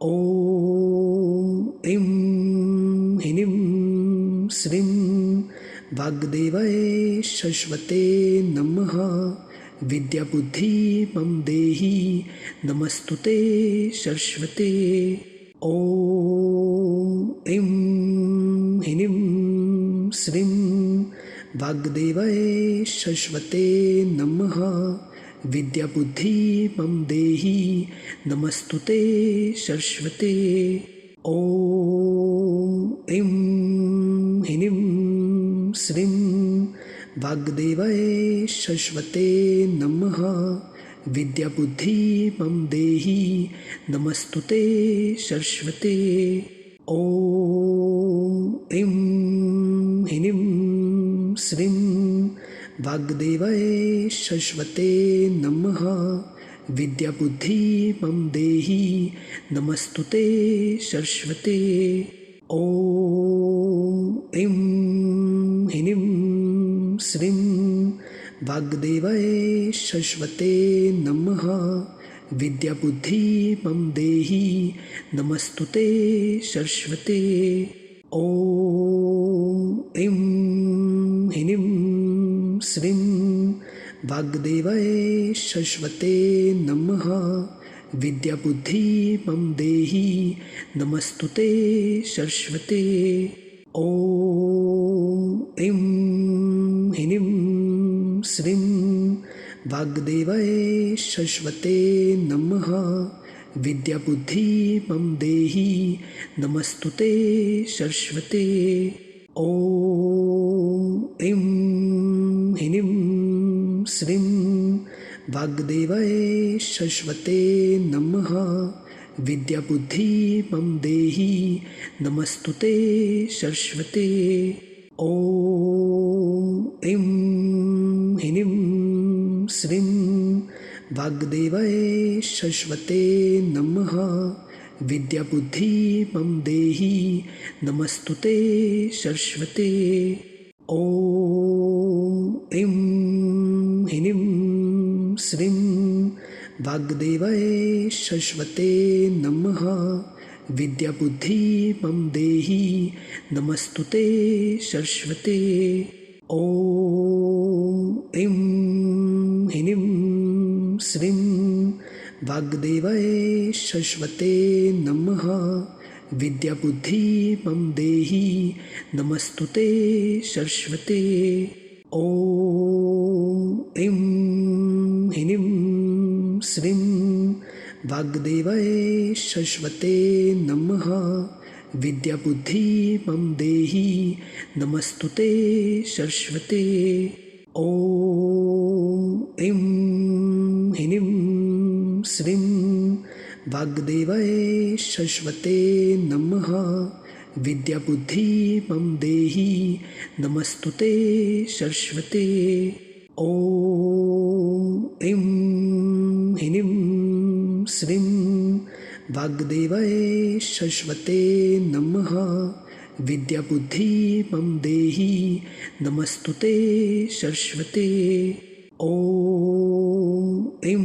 ॐ ऐं ह्रीं श्रीं वाग्देवाय सरस्वते नमः। विद्याबुद्धिं देहि नमस्तुते सरस्वते। ॐ ऐं ह्रीं श्रीं वाग्देवाय सरस्वते नमः। विद्याबुद्धिं देहि नमस्तुते सरस्वते। ॐ ऐं ह्रीं श्रीं वाग्देवाय सरस्वते नमः। विद्याबुद्धिं देहि नमस्तुते सरस्वते। ॐ ऐं ह्रीं श्रीं वाग्देवाय सरस्वते नमः। विद्याबुद्धिं देहि नमस्तुते सरस्वते। ॐ ऐं ह्रीं श्रीं वाग्देवाय सरस्वते नमः। विद्याबुद्धिं देहि नमस्तुते सरस्वते। ॐ ऐं ह्रीं श्रीं वाग्देवाय सरस्वते नमः। विद्याबुद्धिं देहि नमस्तुते सरस्वते। ॐ ऐं ह्रीं श्रीं वाग्देवाय सरस्वते नमः। विद्याबुद्धिं देहि नमस्तुते सरस्वते। ॐ ऐं ह्रीं श्रीं वाग्देवाय सरस्वते नमः। विद्याबुद्धिं देहि नमस्तुते सरस्वते। ॐ ऐं ह्रीं श्रीं वाग्देवाय सरस्वते नमः। विद्याबुद्धिं देहि नमस्तुते सरस्वते। ॐ ऐं ह्रीं श्रीं वाग्देवाय सरस्वते नमः। विद्याबुद्धिं देहि नमस्तुते सरस्वते। ॐ ऐं ह्रीं श्रीं वाग्देवाय सरस्वते नमः। विद्याबुद्धिं देहि नमस्तुते सरस्वते। ॐ ऐं ह्रीं श्रीं वाग्देवाय सरस्वते नमः। विद्याबुद्धिं देहि नमस्तुते सरस्वते। ॐ ऐं ह्रीं श्रीं वाग्देवाय सरस्वते नमः। विद्याबुद्धिं देहि नमस्तुते सरस्वते। ॐ ऐं ह्रीं श्रीं वाग्देवाय सरस्वते नमः। विद्याबुद्धिं देहि नमस्तुते सरस्वते। ॐ ऐं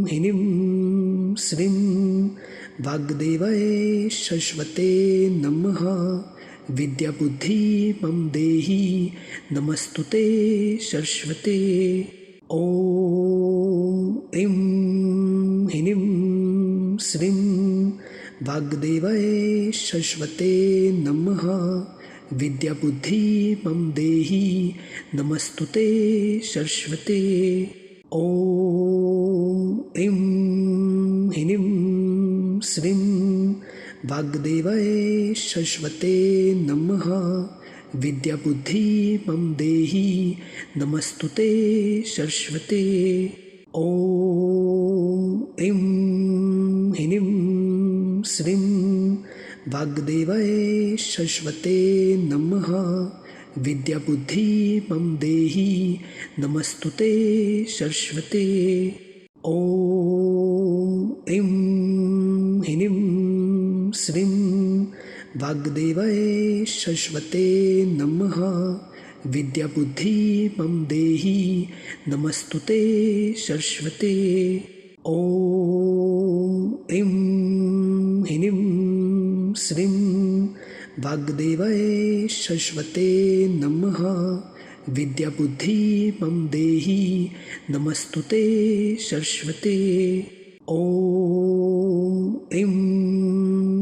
ह्रीं श्रीं वाग्देवाय सरस्वते नमः। विद्याबुद्धिं देहि नमस्तुते सरस्वते। ॐ ऐं ह्रीं श्रीं वाग्देवाय सरस्वते नमः। विद्याबुद्धिं देहि नमस्तुते सरस्वते। ॐ ऐं ह्रीं श्रीं वाग्देवाय सरस्वते नमः। विद्याबुद्धिं देहि नमस्तुते सरस्वते। ॐ ऐं ह्रीं श्रीं वाग्देवाय सरस्वते नमः। विद्याबुद्धिं देहि नमस्तुते सरस्वते। ॐ ऐं ह्रीं श्रीं वाग्देवाय सरस्वते नमः। विद्याबुद्धिं देहि नमस्तुते सरस्वते। ॐ ऐं ह्रीं श्रीं वाग्देवये सरस्वते नमः। विद्याबुद्धि मम देहि नमस्तुते सरस्वते। ॐ ऐं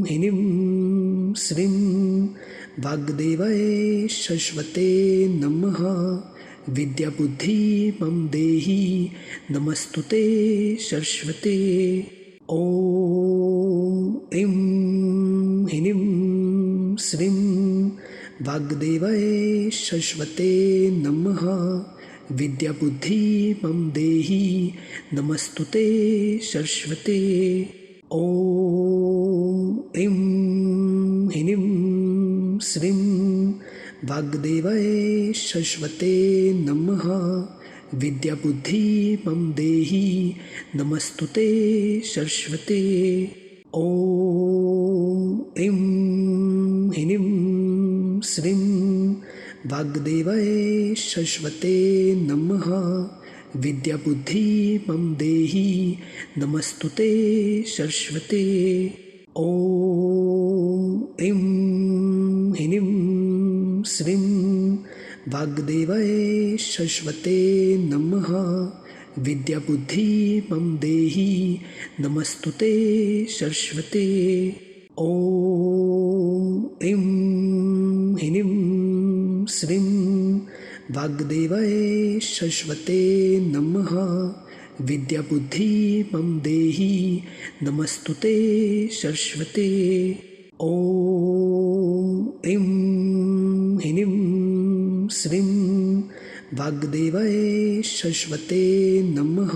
ह्रीं श्रीं वाग्देवये सरस्वते नमः। विद्याबुद्धि मम देहि नमस्तुते सरस्वते। ॐ ऐं ह्रीं श्रीं वाग्देवये सरस्वते नमः। विद्याबुद्धि मम देहि नमस्तुते सरस्वते। ॐ ऐं ह्रीं श्रीं वाग्देवये सरस्वते नमः। विद्याबुद्धि मम देहि नमस्तुते सरस्वते। ॐ ऐं ह्रीं श्रीं वाग्देवये सरस्वते नमः। विद्याबुद्धि मम देहि नमस्तुते सरस्वते। ॐ ऐं ह्रीं श्रीं वाग्देवये सरस्वते नमः। विद्याबुद्धि मम देहि नमस्तुते सरस्वते। ॐ ऐं ह्रीं श्रीं वाग्देवये सरस्वते नमः। विद्याबुद्धि मम देहि नमस्तुते सरस्वते। ॐ ऐं ह्रीं श्रीं वाग्देवये सरस्वते नमः।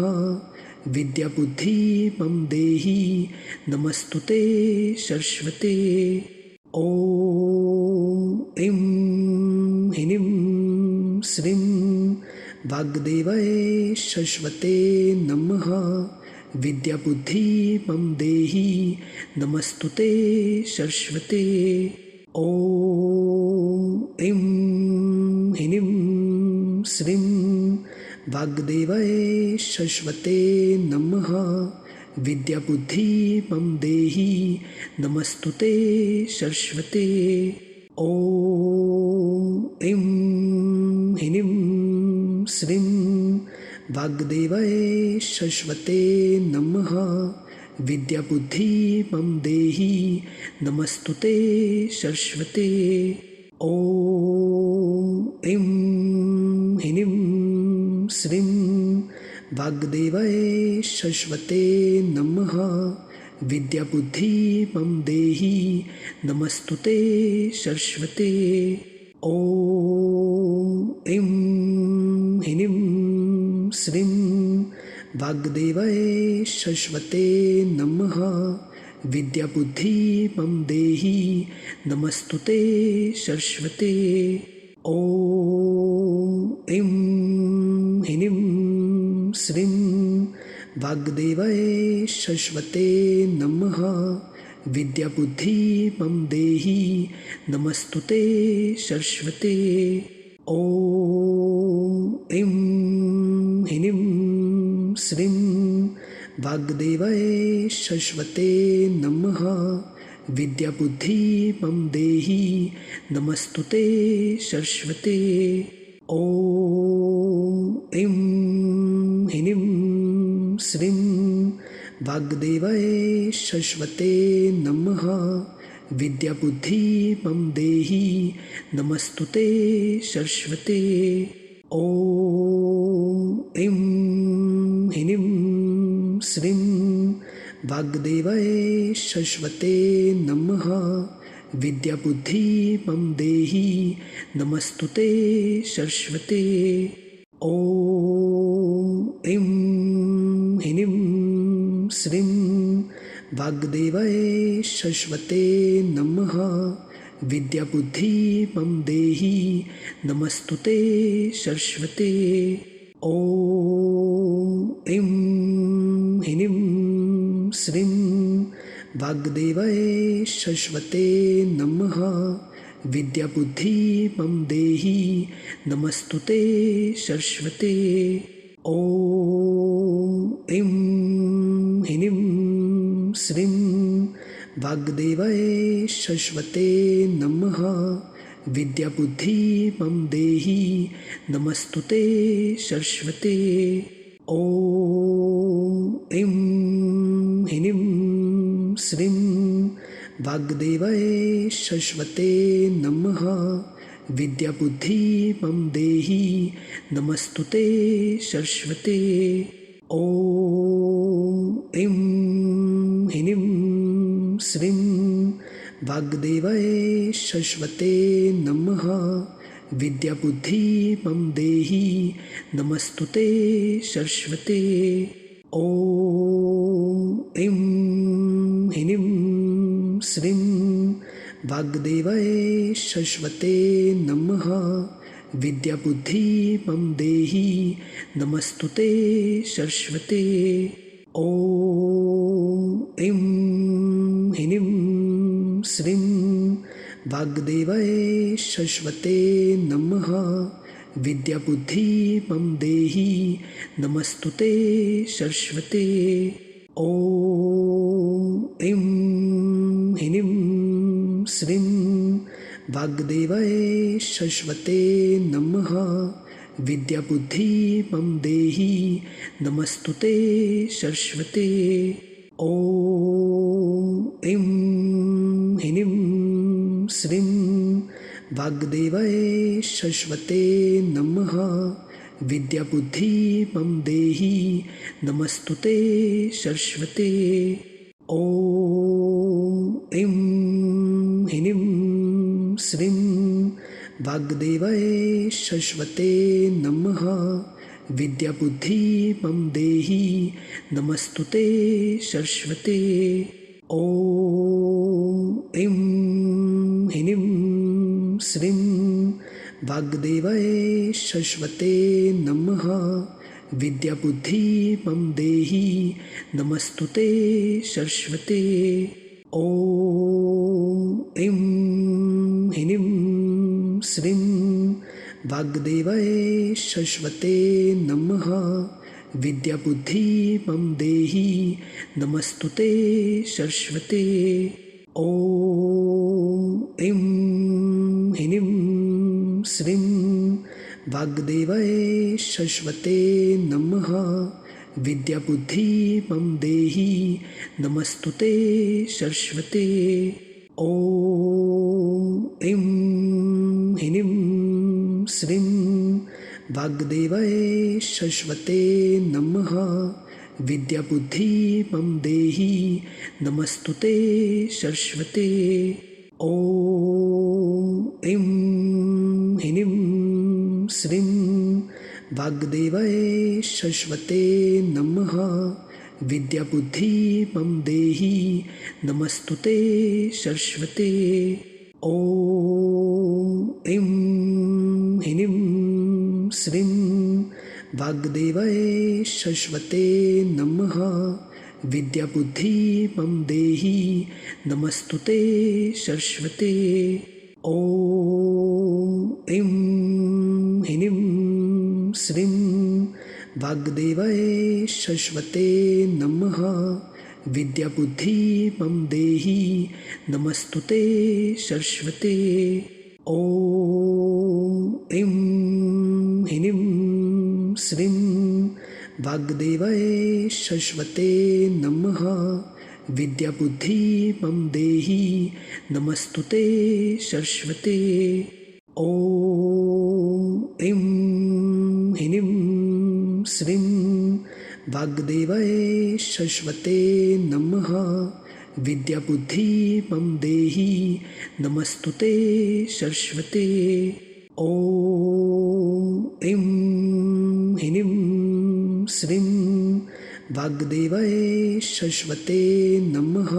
विद्याबुद्धि मम देहि नमस्तुते सरस्वते। ॐ ऐं ह्रीं श्रीं वाग्देवये सरस्वते नमः। विद्याबुद्धि मम देहि नमस्तुते सरस्वते। ॐ ऐं ह्रीं श्रीं वाग्देवये सरस्वते नमः। विद्याबुद्धि मम देहि नमस्तुते सरस्वते। ॐ ऐं ह्रीं श्रीं वाग्देवये सरस्वते नमः। विद्याबुद्धि मम देहि नमस्तुते सरस्वते। ॐ ऐं ह्रीं श्रीं वाग्देवये सरस्वते नमः। विद्याबुद्धि मम देहि नमस्तुते सरस्वते। ॐ ऐं ह्रीं श्रीं वाग्देवये सरस्वते नमः। विद्याबुद्धि मम देहि नमस्तुते सरस्वते। ॐ ऐं ह्रीं श्रीं वाग्देवये सरस्वते नमः। विद्याबुद्धि मम देहि नमस्तुते सरस्वते। ॐ ऐं ह्रीं श्रीं वाग्देवये सरस्वते नमः। विद्याबुद्धि मम देहि नमस्तुते सरस्वते। ॐ ऐं ह्रीं श्रीं वाग्देवये सरस्वते नमः। विद्याबुद्धि मम देहि नमस्तुते सरस्वते। ॐ ऐं ह्रीं श्रीं वाग्देवये सरस्वते नमः। विद्याबुद्धि मम देहि नमस्तुते सरस्वते। ॐ ऐं ह्रीं श्रीं वाग्देवये सरस्वते नमः। विद्याबुद्धि मम देहि नमस्तुते सरस्वते। ॐ ऐं ह्रीं श्रीं वाग्देवये सरस्वते नमः। विद्याबुद्धि मम देहि नमस्तुते सरस्वते। ॐ ऐं ह्रीं श्रीं वाग्देवये सरस्वते नमः विद्याबुद्धिमं देहि नमस्तुते सरस्वते। ॐ ऐं ह्रीं श्रीं वाग्देवये सरस्वते नमः विद्याबुद्धिमं देहि नमस्तुते सरस्वते। ॐ ऐं ह्रीं श्रीं वाग्देवये सरस्वते नमः विद्याबुद्धिमं देहि नमस्तुते सरस्वते। ॐ ऐं ह्रीं श्रीं वाग्देवये सरस्वते नमः विद्याबुद्धिमं देहि नमस्तुते सरस्वते। ॐ ऐं ह्रीं श्रीं वाग्देवये सरस्वते नमः विद्याबुद्धिमं देहि नमस्तुते सरस्वते। ॐ ऐं ह्रीं श्रीं वाग्देवये सरस्वते नमः विद्याबुद्धिमं देहि नमस्तुते सरस्वते। ॐ ऐं ह्रीं श्रीं वाग्देवये सरस्वते नमः विद्याबुद्धिमं देहि नमस्तुते सरस्वते। ॐ ऐं ह्रीं श्रीं वाग्देवये सरस्वते नमः विद्याबुद्धिमं देहि नमस्तुते सरस्वते। ॐ ऐं ह्रीं श्रीं वाग्देवये सरस्वते नमः विद्याबुद्धिमं देहि नमस्तुते सरस्वते। ॐ ऐं ह्रीं श्रीं वाग्देवये सरस्वते नमः विद्याबुद्धिमं देहि नमस्तुते सरस्वते। ॐ ऐं ह्रीं श्रीं वाग्देवये सरस्वते नमः विद्याबुद्धिमं देहि नमस्तुते सरस्वते। ॐ ऐं ह्रीं श्रीं वाग्देवये सरस्वते नमः विद्याबुद्धिमं देहि नमस्तुते सरस्वते। ॐ ऐं ह्रीं श्रीं वाग्देवये सरस्वते नमः विद्याबुद्धिमं देहि नमस्तुते सरस्वते। ॐ ऐं ह्रीं श्रीं वाग्देवये सरस्वते नमः विद्याबुद्धिमं देहि नमस्तुते सरस्वते। ॐ ऐं ह्रीं श्रीं वाग्देवये सरस्वते नमः विद्याबुद्धिमं देहि नमस्तुते सरस्वते। ॐ ऐं ह्रीं श्रीं वाग्देवये सरस्वते नमः विद्याबुद्धिमं देहि नमस्तुते सरस्वते। ॐ ऐं ह्रीं श्रीं वाग्देवये सरस्वते नमः विद्याबुद्धिमं देहि नमस्तुते सरस्वते। ॐ ऐं ह्रीं श्रीं वाग्देवये सरस्वते नमः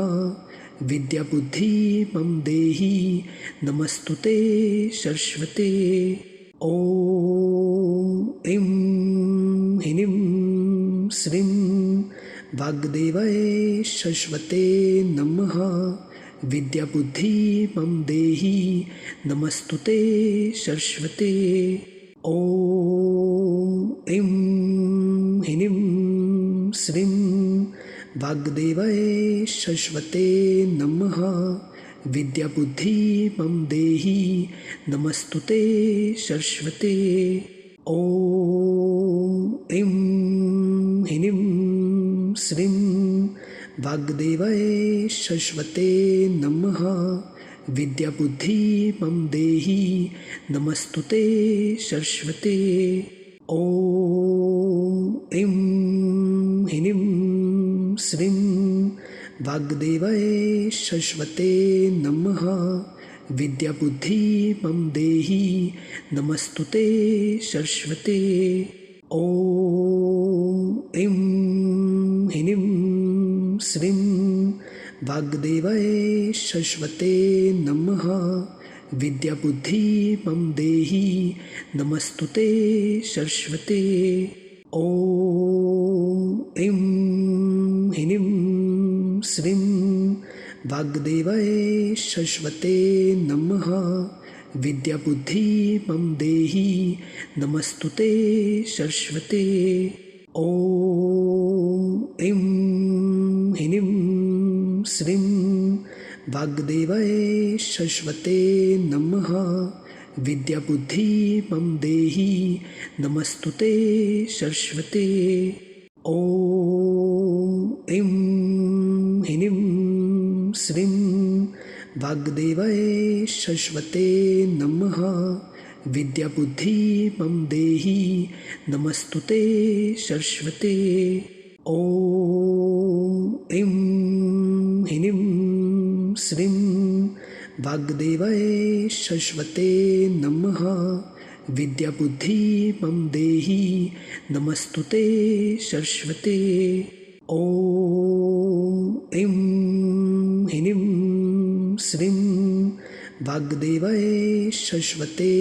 विद्याबुद्धिमं देहि नमस्तुते सरस्वते। ॐ ऐं ह्रीं श्रीं वाग्देवये सरस्वते नमः विद्याबुद्धिमं देहि नमस्तुते सरस्वते। ॐ ऐं ह्रीं श्रीं वाग्देवाय सरस्वते नमः विद्याबुद्धि मम देहि नमस्तुते सरस्वते ॐ ऐं ह्रीं श्रीं वाग्देवाय सरस्वते नमः विद्याबुद्धि मम देहि नमस्तुते सरस्वते ॐ ऐं ह्रीं श्रीं वाग्देवाय सरस्वते नमः विद्याबुद्धि मम देहि नमस्तुते सरस्वते ॐ ऐं ह्रीं श्रीं वाग्देवाय सरस्वते नमः विद्याबुद्धि मम देहि नमस्तुते सरस्वते ॐ ऐं ह्रीं श्रीं वाग्देवाय सरस्वते नमः विद्याबुद्धि मम देहि नमस्तुते सरस्वते ॐ ऐं ह्रीं श्रीं वाग्देवाय सरस्वते नमः विद्याबुद्धि मम देहि नमस्तुते सरस्वते ॐ ऐं ह्रीं श्रीं वाग्देवाय सरस्वते नमः विद्याबुद्धि मम देहि नमस्तुते सरस्वते ॐ ऐं ह्रीं श्रीं वाग्देवाय सरस्वते नमः विद्याबुद्धि मम देहि नमस्तुते सरस्वते ॐ ऐं ह्रीं श्रीं वाग्देवाय सरस्वते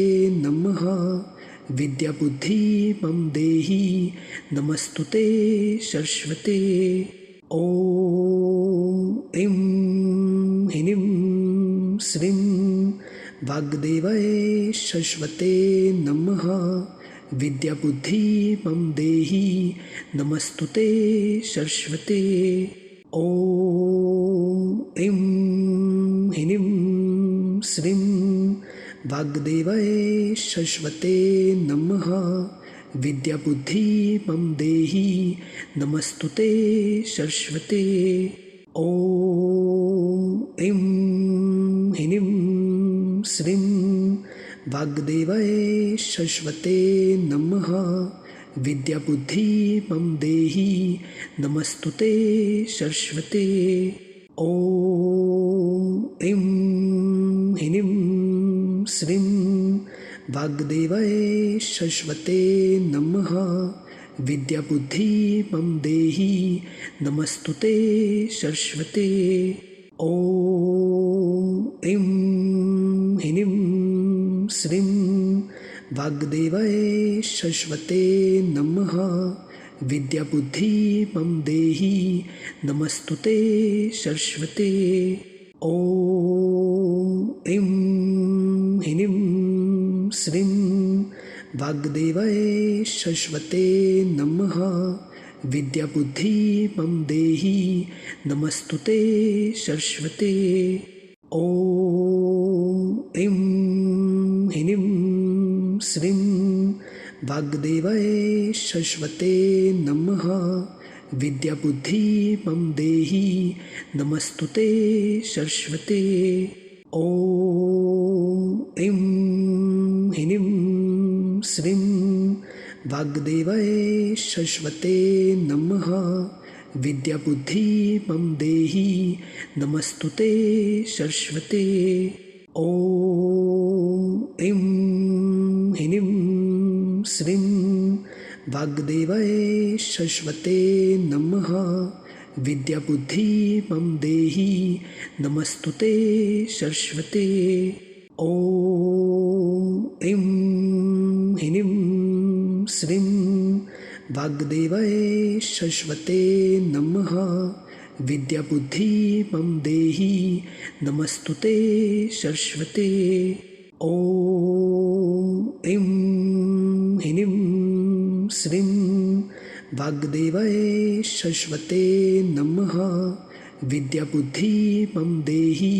नमः विद्याबुद्धि मम देहि नमस्तुते सरस्वते ॐ ऐं ह्रीं श्रीं वाग्देवाय सरस्वते नमः विद्याबुद्धि मम देहि नमस्तुते सरस्वते ॐ ऐं ह्रीं श्रीं वाग्देवाय सरस्वते नमः विद्याबुद्धि मम देहि नमस्तुते सरस्वते ॐ ऐं ह्रीं श्रीं वाग्देवाय सरस्वते नमः विद्याबुद्धि मम देहि नमस्तुते सरस्वते ॐ ऐं ह्रीं श्रीं वाग्देवाय सरस्वते नमः विद्याबुद्धि मम देहि नमस्तुते सरस्वते ॐ ऐं ह्रीं श्रीं वाग्देवाय सरस्वते नमः विद्याबुद्धि मम देहि नमस्तुते सरस्वते ॐ ऐं ह्रीं श्रीं वाग्देवाय सरस्वते नमः विद्याबुद्धि मम देहि नमस्तुते सरस्वते ॐ ऐं ह्रीं श्रीं वाग्देवाय सरस्वते नमः विद्याबुद्धि मम देहि नमस्तुते सरस्वते ॐ ऐं ह्रीं श्रीं वाग्देवाय सरस्वते नमः विद्याबुद्धि मम देहि नमस्तुते सरस्वते ॐ ऐं ह्रीं श्रीं वाग्देवाय सरस्वते नमः विद्याबुद्धि मम देहि नमस्तुते सरस्वते ॐ ऐं ह्रीं श्रीं वाग्देवाय सरस्वते नमः विद्याबुद्धि मम देहि नमस्तुते सरस्वते ॐ ऐं ह्रीं श्रीं वाग्देवये सरस्वते नमः विद्याबुद्धिमं देहि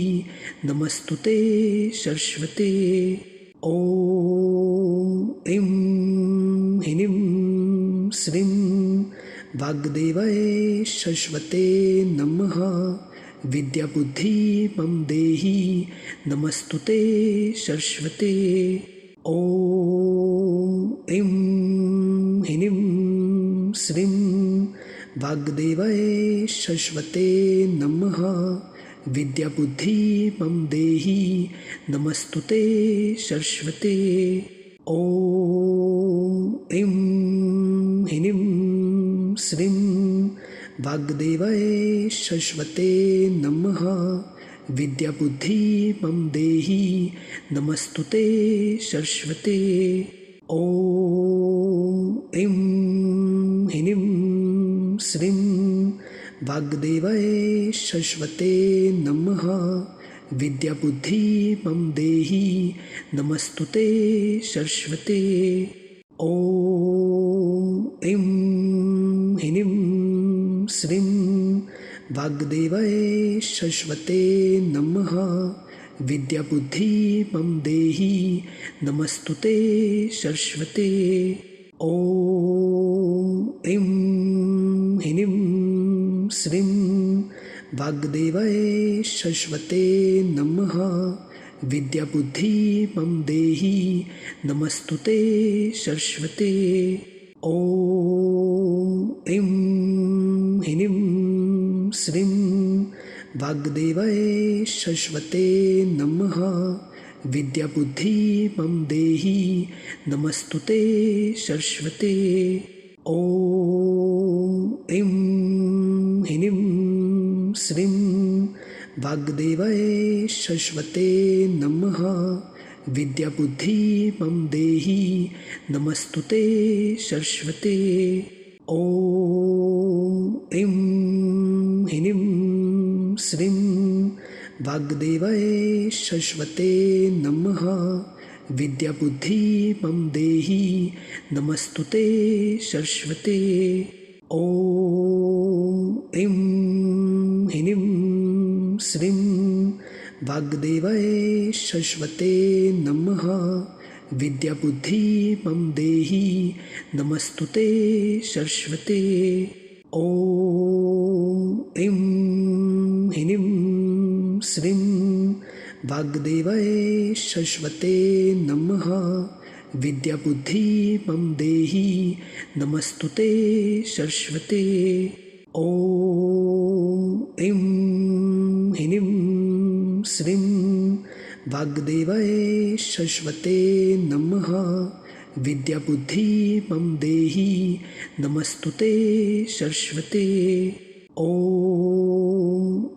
नमस्तुते सरस्वते। ॐ ऐं ह्रीं श्रीं वाग्देवये सरस्वते नमः विद्याबुद्धिमं देहि नमस्तुते सरस्वते। ॐ ऐं ह्रीं श्रीं वाग्देवये सरस्वते नमः विद्याबुद्धिमं देहि नमस्तुते सरस्वते। ॐ ऐं ह्रीं श्रीं वाग्देवये सरस्वते नमः विद्याबुद्धिमं देहि नमस्तुते सरस्वते। ॐ ऐं ह्रीं श्रीं वाग्देवये सरस्वते नमः विद्याबुद्धिमं देहि नमस्तुते सरस्वते। ॐ ऐं ह्रीं श्रीं वाग्देवये सरस्वते नमः विद्याबुद्धिमं देहि नमस्तुते सरस्वते। ॐ ऐं ह्रीं श्रीं वाग्देवये सरस्वते नमः विद्याबुद्धिमं देहि नमस्तुते सरस्वते। ॐ ऐं ह्रीं श्रीं वाग्देवये सरस्वते नमः विद्याबुद्धिमं देहि नमस्तुते सरस्वते। ॐ ऐं ह्रीं श्रीं वाग्देवये सरस्वते नमः विद्याबुद्धिमं देहि नमस्तुते सरस्वते। ॐ ऐं ह्रीं श्रीं वाग्देवये सरस्वते नमः विद्याबुद्धिमं देहि नमस्तुते सरस्वते। ॐ ऐं ह्रीं श्रीं वाग्देवये सरस्वते नमः विद्याबुद्धिमं देहि नमस्तुते सरस्वते। ॐ ऐं ह्रीं श्रीं वाग्देवये सरस्वते नमः विद्याबुद्धिमं देहि नमस्तुते सरस्वते। ॐ ऐं ह्रीं श्रीं वाग्देवये सरस्वते नमः विद्याबुद्धिमं देहि नमस्तुते सरस्वते। ॐ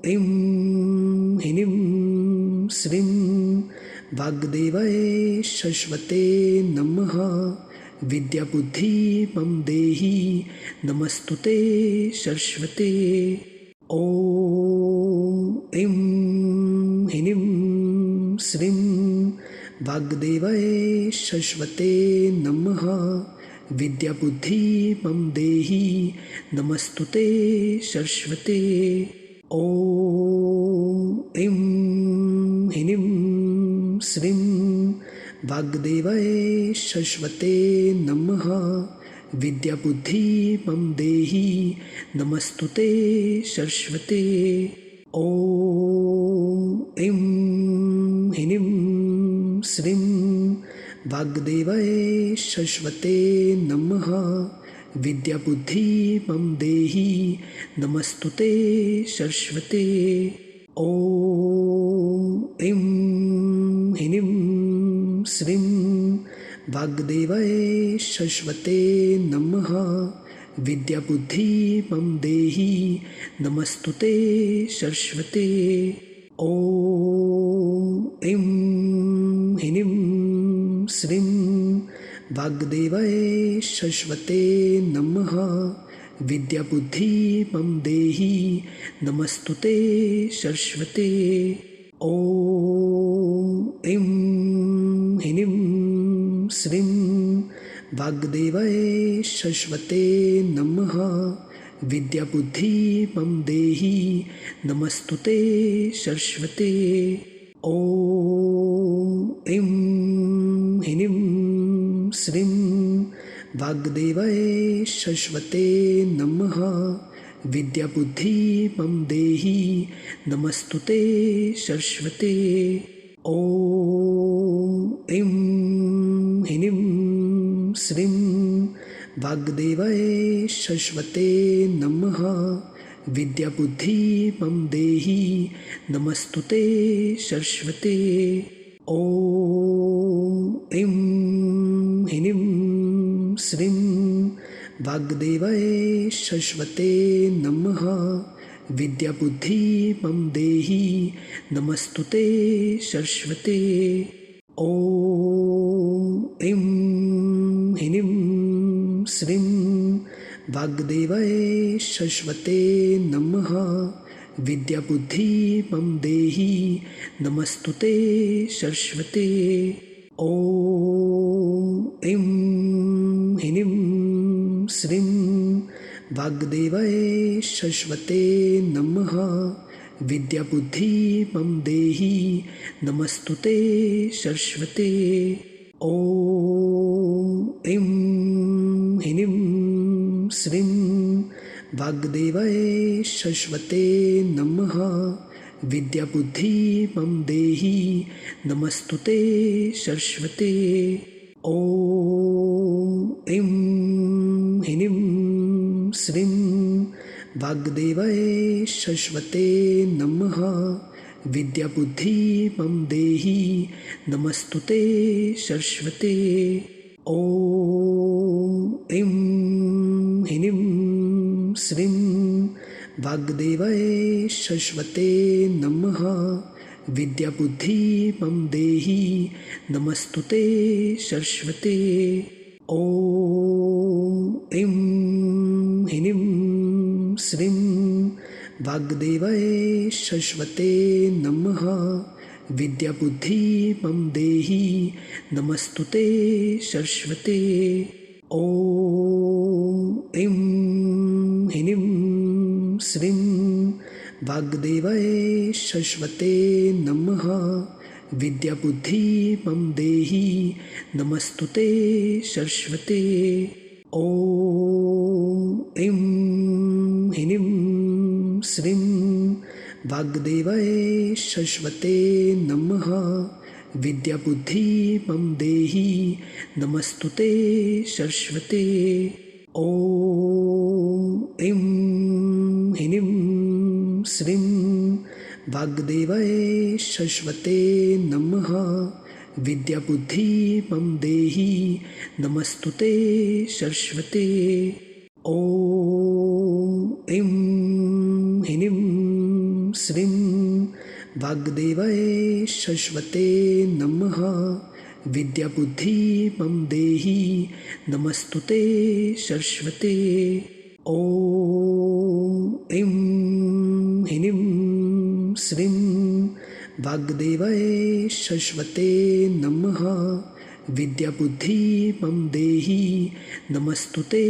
ऐं ह्रीं श्रीं वाग्देवये सरस्वते नमः विद्याबुद्धिमं देहि नमस्तुते सरस्वते। ॐ ऐं ह्रीं श्रीं वाग्देवये सरस्वते नमः विद्याबुद्धिमं देहि नमस्तुते सरस्वते। ॐ ऐं ह्रीं श्रीं वाग्देवये सरस्वते नमः विद्याबुद्धिमं देहि नमस्तुते सरस्वते। ॐ ऐं ह्रीं श्रीं वाग्देवये सरस्वते नमः विद्याबुद्धिमं देहि नमस्तुते सरस्वते। ॐ ऐं ह्रीं श्रीं वाग्देवये सरस्वते नमः विद्याबुद्धिमं देहि नमस्तुते सरस्वते। ॐ ऐं ह्रीं श्रीं वाग्देवये सरस्वते नमः विद्याबुद्धिमं देहि नमस्तुते सरस्वते। ॐ ऐं ह्रीं श्रीं वाग्देवाय सरस्वते नमः विद्याबुद्धिमं देहि नमस्तुते सरस्वते। ॐ ऐं ह्रीं श्रीं वाग्देवाय सरस्वते नमः विद्याबुद्धिमं देहि नमस्तुते सरस्वते। ॐ ऐं ह्रीं श्रीं वाग्देवाय सरस्वते नमः विद्याबुद्धिमं देहि नमस्तुते सरस्वते। ॐ ऐं ह्रीं श्रीं वाग्देवाय सरस्वते नमः विद्याबुद्धिमं देहि नमस्तुते सरस्वते। ॐ ऐं ह्रीं श्रीं वाग्देवाय सरस्वते नमः विद्याबुद्धिमं देहि नमस्तुते सरस्वते। ॐ ऐं ह्रीं श्रीं वाग्देवाय सरस्वते नमः विद्याबुद्धिमं देहि नमस्तुते सरस्वते। ॐ ऐं ह्रीं श्रीं वाग्देवाय सरस्वते नमः विद्याबुद्धिमं देहि नमस्तुते सरस्वते। ॐ ऐं ह्रीं श्रीं वाग्देवाय सरस्वते नमः विद्याबुद्धिमं देहि नमस्तुते सरस्वते। ॐ ऐं ह्रीं श्रीं वाग्देवाय सरस्वते नमः विद्याबुद्धिमं देहि नमस्तुते सरस्वते। ॐ ऐं ह्रीं श्रीं वाग्देवाय सरस्वते नमः विद्याबुद्धिमं देहि नमस्तुते सरस्वते। ॐ ऐं ह्रीं श्रीं वाग्देवाय सरस्वते नमः विद्याबुद्धिमं देहि नमस्तुते सरस्वते। ॐ ऐं ह्रीं श्रीं वाग्देवाय सरस्वते नमः विद्याबुद्धिमं देहि नमस्तुते सरस्वते। ॐ ऐं ह्रीं श्रीं वाग्देवाय सरस्वते नमः विद्याबुद्धिमं देहि नमस्तुते सरस्वते। ॐ ऐं ह्रीं श्रीं वाग्देवाय सरस्वते नमः विद्याबुद्धिमं देहि नमस्तुते सरस्वते। ॐ ऐं ह्रीं श्रीं वाग्देवाय सरस्वते नमः विद्याबुद्धिमं देहि नमस्तुते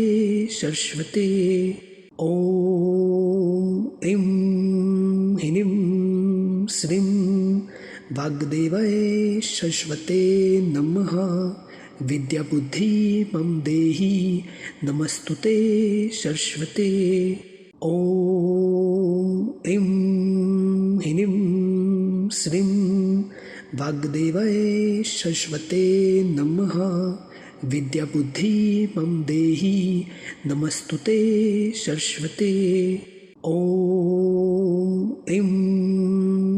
सरस्वते। ॐ ऐं ह्रीं श्रीं वाग्देवाय सरस्वते नमः विद्याबुद्धिमं देहि नमस्तुते सरस्वते। ॐ ऐं ह्रीं श्रीं वाग्देवाय सरस्वते नमः विद्याबुद्धिमं देहि नमस्तुते सरस्वते। ॐ ऐं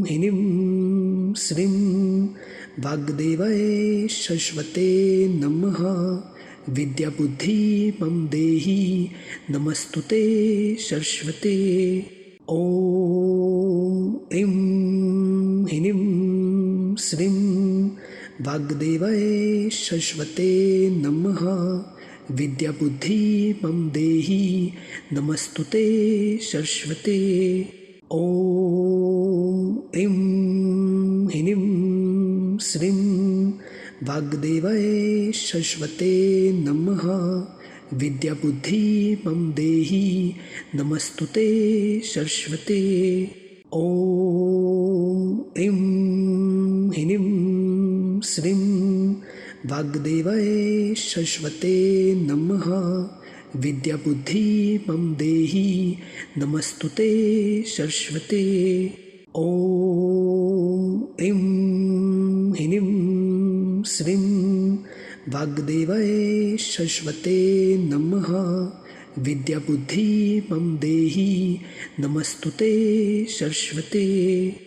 ह्रीं श्रीं वाग्देवाय सरस्वते नमः विद्याबुद्धिमं देहि नमस्तुते सरस्वते। ॐ ऐं ह्रीं श्रीं वाग्देवाय सरस्वते नमः विद्याबुद्धिमं देहि नमस्तुते सरस्वते। ॐ ऐं ह्रीं श्रीं वाग्देवाय सरस्वते नमः। विद्याबुद्धि मम देहि नमस्तुते सरस्वते। ॐ ऐं ह्रीं श्रीं वाग्देवाय सरस्वते नमः। विद्याबुद्धि मम देहि नमस्तुते सरस्वते। ॐ ऐं ह्रीं श्रीं वाग्देवाय सरस्वते नमः। विद्याबुद्धि मम देहि नमस्तुते सरस्वते।